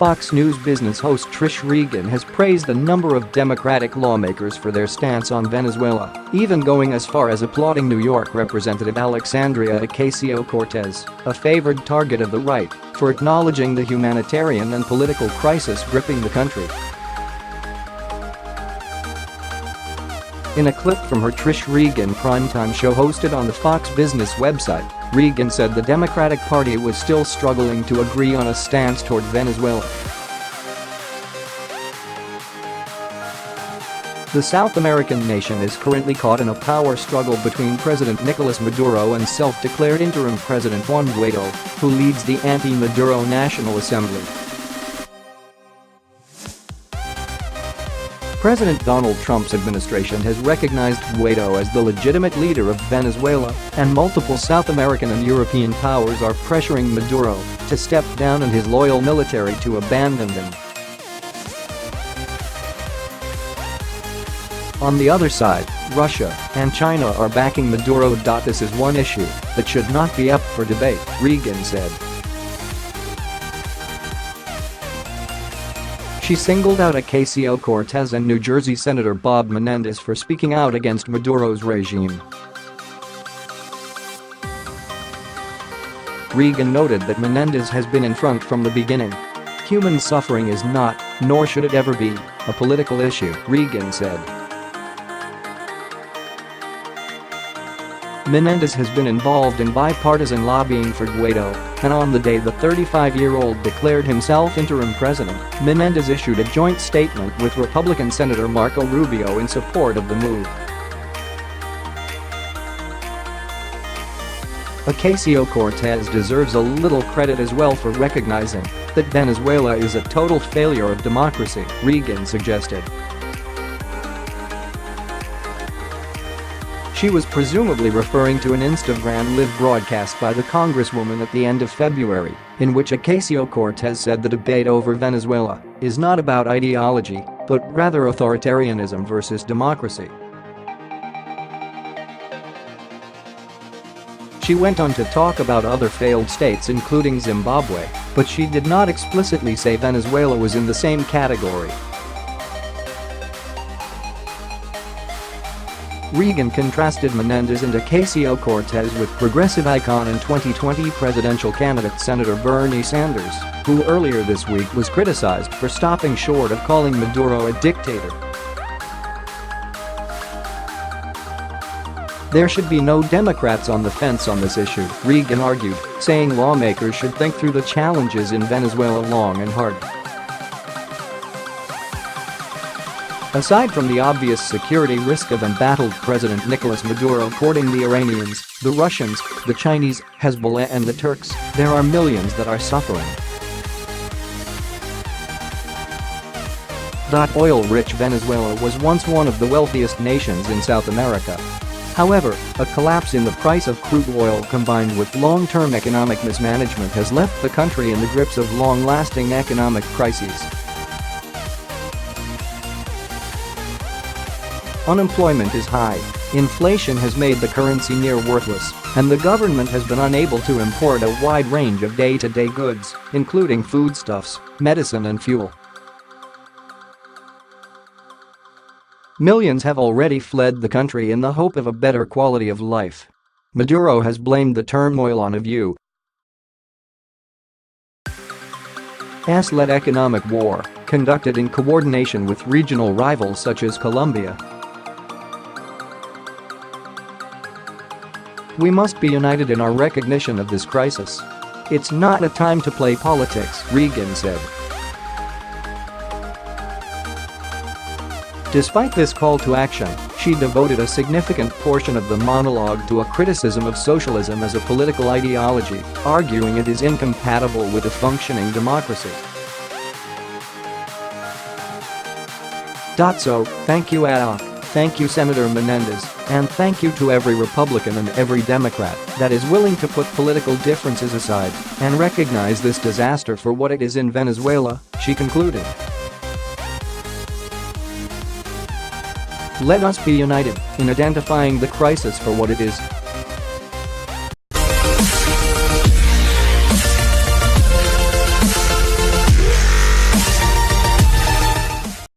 Fox News business host Trish Regan has praised a number of Democratic lawmakers for their stance on Venezuela, even going as far as applauding New York Representative Alexandria Ocasio-Cortez, a favored target of the right, for acknowledging the humanitarian and political crisis gripping the country. In a clip from her Trish Regan primetime show hosted on the Fox Business website, Regan said the Democratic Party was still struggling to agree on a stance toward Venezuela. The South American nation is currently caught in a power struggle between President Nicolás Maduro and self-declared interim President Juan Guaidó, who leads the anti-Maduro National Assembly. President Donald Trump's administration has recognized Guaidó as the legitimate leader of Venezuela, and multiple South American and European powers are pressuring Maduro to step down and his loyal military to abandon him. On the other side, Russia and China are backing Maduro. This is one issue that should not be up for debate, Regan said. She singled out Ocasio-Cortez and New Jersey Senator Bob Menendez for speaking out against Maduro's regime. Regan noted that Menendez has been in front from the beginning. Human suffering is not, nor should it ever be, a political issue, Regan said. Menendez has been involved in bipartisan lobbying for Guaidó, and on the day the 35-year-old declared himself interim president, Menendez issued a joint statement with Republican Senator Marco Rubio in support of the move. Ocasio-Cortez deserves a little credit as well for recognizing that Venezuela is a total failure of democracy, Regan suggested. She was presumably referring to an Instagram Live broadcast by the congresswoman at the end of February, in which Ocasio-Cortez said the debate over Venezuela is not about ideology, but rather authoritarianism versus democracy. She went on to talk about other failed states including Zimbabwe, but she did not explicitly say Venezuela was in the same category. Regan contrasted Menendez and Ocasio-Cortez with progressive icon and 2020 presidential candidate Senator Bernie Sanders, who earlier this week was criticized for stopping short of calling Maduro a dictator. There should be no Democrats on the fence on this issue, Regan argued, saying lawmakers should think through the challenges in Venezuela long and hard. Aside from the obvious security risk of embattled President Nicolás Maduro courting the Iranians, the Russians, the Chinese, Hezbollah and the Turks, there are millions that are suffering. Oil-rich Venezuela was once one of the wealthiest nations in South America. However, a collapse in the price of crude oil combined with long-term economic mismanagement has left the country in the grips of long-lasting economic crises. Unemployment is high, inflation has made the currency near worthless, and the government has been unable to import a wide range of day-to-day goods, including foodstuffs, medicine and fuel. Millions have already fled the country in the hope of a better quality of life. Maduro has blamed the turmoil on a U.S.-led economic war, conducted in coordination with regional rivals such as Colombia. We must be united in our recognition of this crisis. It's not a time to play politics, Regan said. Despite this call to action, she devoted a significant portion of the monologue to a criticism of socialism as a political ideology, arguing it is incompatible with a functioning democracy. So, thank you AOC, thank you Senator Menendez, and thank you to every Republican and every Democrat that is willing to put political differences aside and recognize this disaster for what it is in Venezuela, she concluded. Let us be united in identifying the crisis for what it is